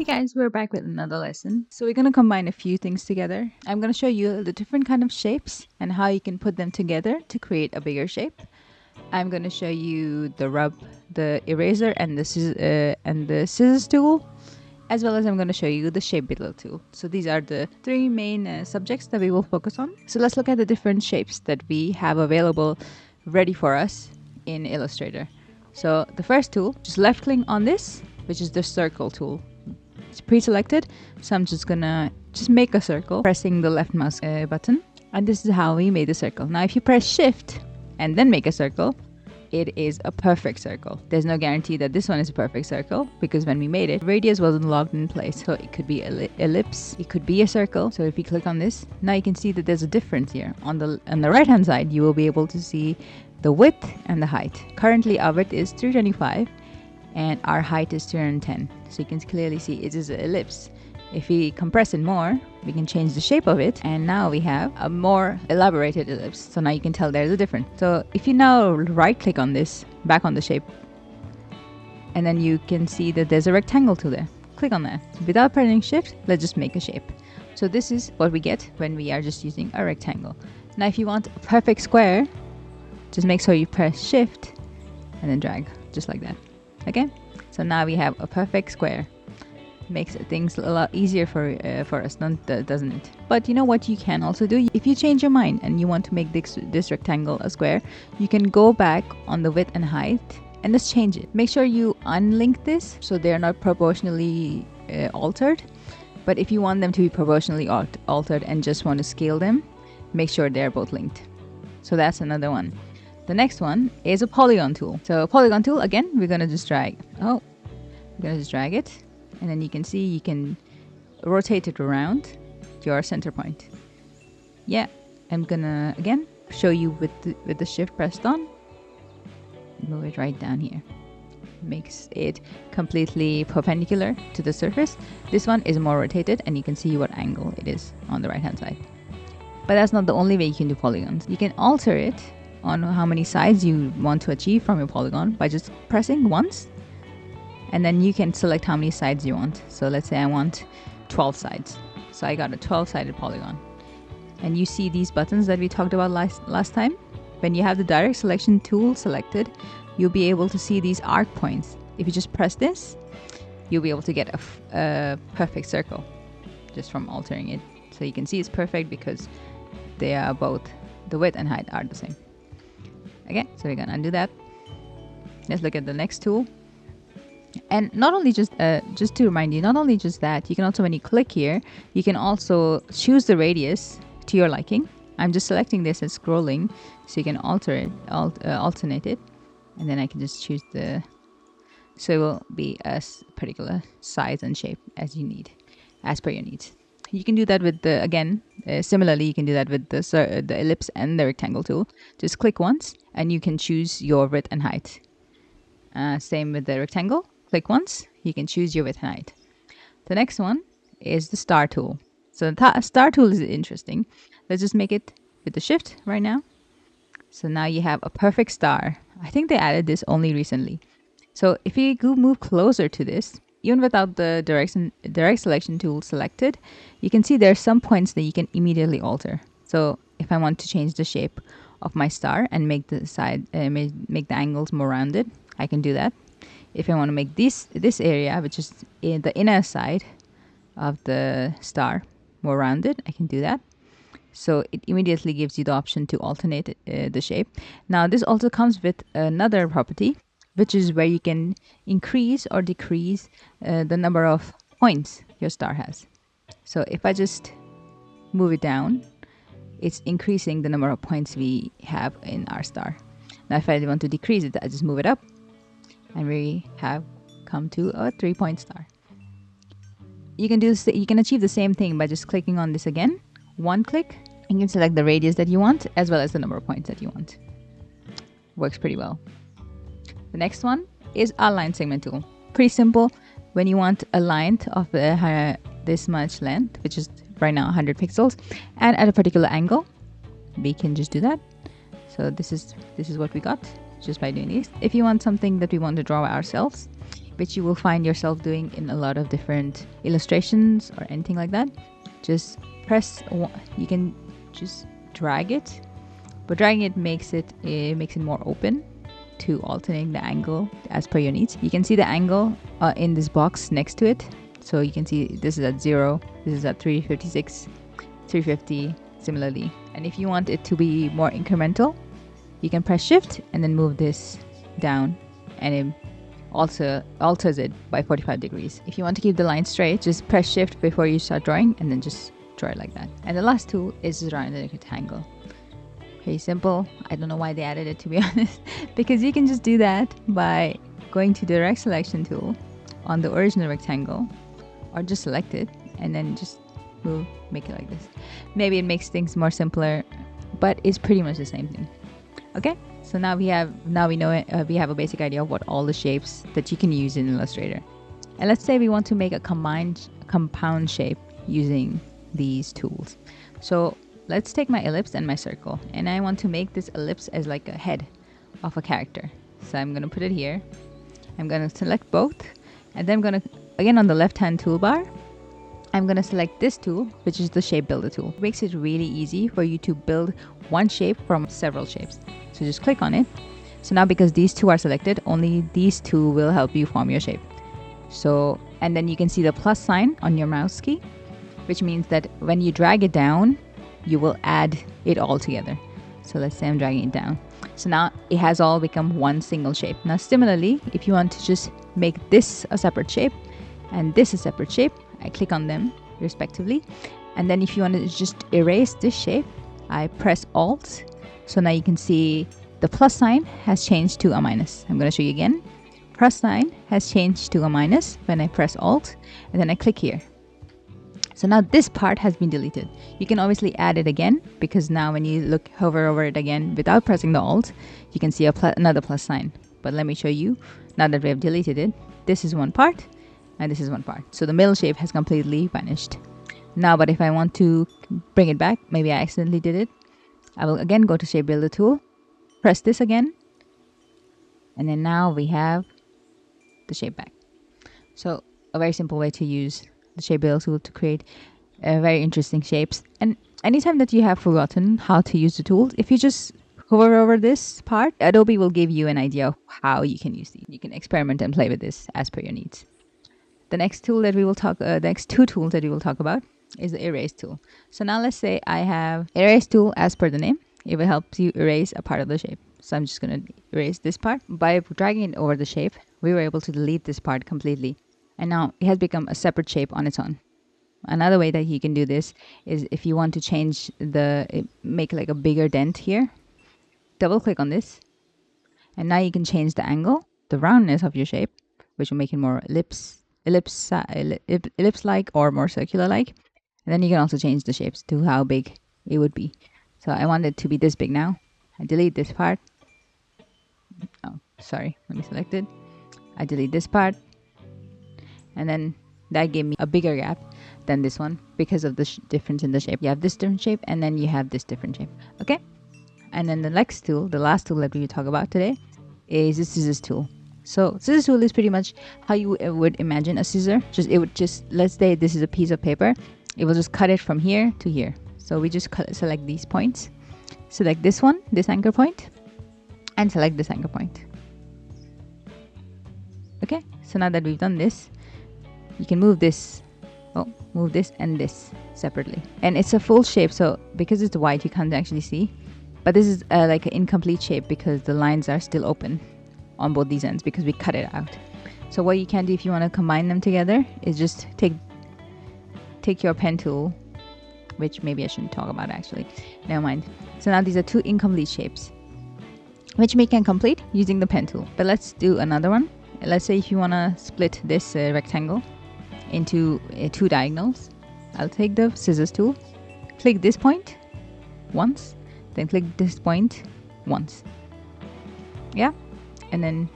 Guys, we're back with another lesson. So we're going to combine a few things together. I'm going to show you the different kind of shapes and how you can put them together to create a bigger shape. I'm going to show you the rub, the eraser, and the scissors tool, as well as I'm going to show you the shape builder tool. So these are the three main subjects that we will focus on. So let's look at the different shapes that we have available ready for us in Illustrator. So the first tool, just left click on this, which is the circle tool. It's pre-selected, so I'm just gonna make a circle pressing the left mouse button, and this is how we made the circle. Now if you press shift and then make a circle, it is a perfect circle. There's no guarantee that this one is a perfect circle because when we made it, radius wasn't logged in place, so it could be ellipse, it could be a circle. So if you click on this, now you can see that there's a difference here. On the right hand side, you will be able to see the width and the height. Currently our width is 325 and our height is 210, so you can clearly see it is an ellipse. If we compress it more, we can change the shape of it, and now we have a more elaborated ellipse. So now you can tell there's a difference. So if you now right click on this, back on the shape, and then you can see that there's a rectangle tool there. Click on that. Without pressing shift, let's just make a shape. So this is what we get when we are just using a rectangle. Now if you want a perfect square, just make sure you press shift and then drag, just like that. Okay, so now we have a perfect square. Makes things a lot easier for us, doesn't it? But you know what you can also do? If you change your mind and you want to make this rectangle a square, you can go back on the width and height and just change it. Make sure you unlink this so they're not proportionally altered. But if you want them to be proportionally altered and just want to scale them, make sure they're both linked. So that's another one. The next one is a polygon tool. So a polygon tool, again, we're gonna just drag. We're gonna just drag it, and then you can see you can rotate it around your center point. Yeah, I'm gonna again show you with the shift pressed on. Move it right down here. Makes it completely perpendicular to the surface. This one is more rotated, and you can see what angle it is on the right hand side. But that's not the only way you can do polygons. You can alter it on how many sides you want to achieve from your polygon by just pressing once, and then you can select how many sides you want. So let's say I want 12 sides, so I got a 12-sided polygon. And you see these buttons that we talked about last time. When you have the direct selection tool selected, you'll be able to see these arc points. If you just press this, you'll be able to get a perfect circle just from altering it. So you can see it's perfect because they are both, the width and height are the same. Okay, so we're gonna undo that. Let's look at the next tool. And not only just to remind you, not only just that, you can also, when you click here, you can also choose the radius to your liking. I'm just selecting this and scrolling, so you can alter it, alternate it, and then I can just choose so it will be a particular size and shape as you need, as per your needs. You can do that with similarly, you can do that with the ellipse and the rectangle tool. Just click once and you can choose your width and height. Same with the rectangle. Click once, you can choose your width and height. The next one is the star tool. So the star tool is interesting. Let's just make it with the shift right now. So now you have a perfect star. I think they added this only recently. So if you move closer to this, even without the direct selection tool selected, you can see there's some points that you can immediately alter. So if I want to change the shape of my star and make the make the angles more rounded, I can do that. If I want to make this area, which is in the inner side of the star, more rounded, I can do that. So it immediately gives you the option to alternate the shape. Now this also comes with another property, which is where you can increase or decrease the number of points your star has. So if I just move it down, it's increasing the number of points we have in our star. Now if I want to decrease it, I just move it up, and we have come to a 3-point star. You can achieve the same thing by just clicking on this again, one click, and you can select the radius that you want as well as the number of points that you want. Works pretty well. The next one is our line segment tool. Pretty simple. When you want a line of this much length, which is right now 100 pixels, and at a particular angle, we can just do that. So this is what we got. just by doing this. If you want something that we want to draw ourselves, which you will find yourself doing in a lot of different illustrations or anything like that, just press one. You can just drag it, but dragging it makes it more open to alternating the angle as per your needs. You can see the angle in this box next to it. So you can see this is at 0, this is at 356, 350, similarly. And if you want it to be more incremental, you can press shift and then move this down, and it also alters it by 45 degrees. If you want to keep the line straight, just press shift before you start drawing and then just draw it like that. And the last tool is drawing the rectangle. Very simple. I don't know why they added it, to be honest, because you can just do that by going to the direct selection tool on the original rectangle, or just select it and then just make it like this. Maybe it makes things more simpler, but it's pretty much the same thing. Okay, so now we know it, we have a basic idea of what all the shapes that you can use in Illustrator. And let's say we want to make a compound shape using these tools. So let's take my ellipse and my circle, and I want to make this ellipse as like a head of a character. So I'm going to put it here. I'm going to select both, and then I'm going to, again on the left hand toolbar, I'm going to select this tool, which is the shape builder tool. It makes it really easy for you to build one shape from several shapes. So just click on it. So now because these two are selected, only these two will help you form your shape. So, and then you can see the plus sign on your mouse key, which means that when you drag it down, you will add it all together. So let's say I'm dragging it down. So now it has all become one single shape. Now similarly, if you want to just make this a separate shape and this a separate shape, I click on them respectively. And then if you want to just erase this shape, I press Alt. So now you can see the plus sign has changed to a minus. I'm going to show you again. Plus sign has changed to a minus when I press Alt, and then I click here. So now this part has been deleted. You can obviously add it again, because now when you hover over it again without pressing the Alt, you can see another plus sign. But let me show you, now that we have deleted it, this is one part and this is one part. So the middle shape has completely vanished. Now, but if I want to bring it back, maybe I accidentally did it, I will again go to Shape Builder tool, press this again, and then now we have the shape back. So a very simple way to use the Shape Builder tool to create very interesting shapes. And anytime that you have forgotten how to use the tools, if you just hover over this part, Adobe will give you an idea of how you can use these. You can experiment and play with this as per your needs. The next tool that we will talk, the next two tools that we will talk about is the erase tool. So now let's say I have erase tool as per the name. It will help you erase a part of the shape. So I'm just going to erase this part. By dragging it over the shape, we were able to delete this part completely. And now it has become a separate shape on its own. Another way that you can do this is if you want to change make like a bigger dent here, double click on this. And now you can change the angle, the roundness of your shape, which will make it more ellipse-like or more circular-like. And then you can also change the shapes to how big it would be. So I want it to be this big now. I delete this part. Oh, sorry. Let me select it. I delete this part. And then that gave me a bigger gap than this one because of the difference in the shape. You have this different shape and then you have this different shape. Okay? And then the next tool, the last tool that we will talk about today, is the scissors tool. So scissors tool is pretty much how you would imagine a scissor. Let's say this is a piece of paper. It will just cut it from here to here. So we just select these points. Select this one, this anchor point, and select this anchor point. Okay, so now that we've done this, you can move this and this separately. And it's a full shape, so because it's white, you can't actually see. But this is like an incomplete shape because the lines are still open on both these ends because we cut it out. So what you can do if you want to combine them together is just take your pen tool, which maybe I shouldn't talk about actually. Never mind. So now these are two incomplete shapes, which we can complete using the pen tool. But let's do another one. Let's say if you want to split this rectangle into two diagonals, I'll take the scissors tool, click this point once, then click this point once. Yeah, and then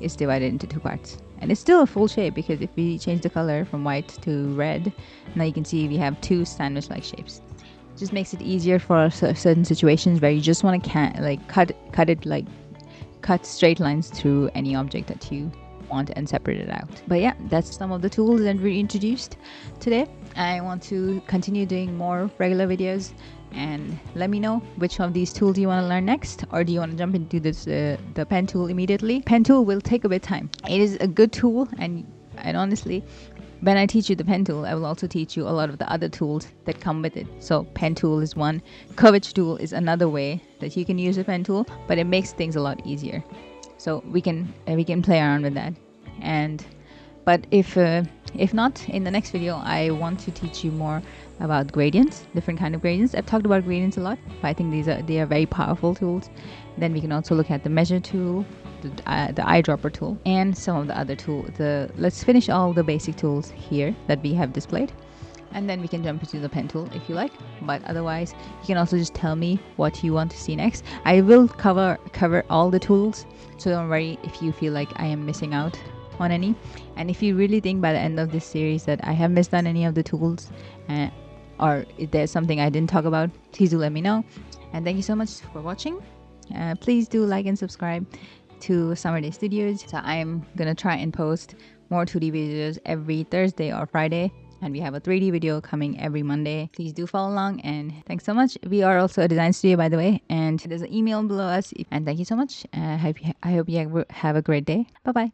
it's divided into two parts. And it's still a full shape because if we change the color from white to red, now you can see we have two sandwich-like shapes. It just makes it easier for certain situations where you just want to cut it like cut straight lines through any object that you want and separate it out. But yeah, that's some of the tools that we introduced today. I want to continue doing more regular videos, and let me know which of these tools you want to learn next, or do you want to jump into this the pen tool immediately. Pen tool will take a bit of time. It is a good tool, and honestly, when I teach you the pen tool, I will also teach you a lot of the other tools that come with it. So pen tool is one, curvature tool is another way that you can use a pen tool, but it makes things a lot easier. So we can play around with that. And but if not, in the next video I want to teach you more about gradients, different kind of gradients. I've talked about gradients a lot, but I think they are very powerful tools. Then we can also look at the measure tool, the eyedropper tool, and some of the other tools. Let's finish all the basic tools here that we have displayed, and then we can jump into the pen tool if you like. But otherwise, you can also just tell me what you want to see next. I will cover all the tools, so don't worry if you feel like I am missing out on any. And if you really think by the end of this series that I have missed on any of the tools, or if there's something I didn't talk about, please do let me know. And thank you so much for watching. Please do like and subscribe to Summer Day Studios. So I'm gonna try and post more 2D videos every Thursday or Friday, and we have a 3D video coming every Monday. Please do follow along, and thanks so much. We are also a design studio, by the way, and there's an email below us. And thank you so much. I hope you have a great day. Bye bye.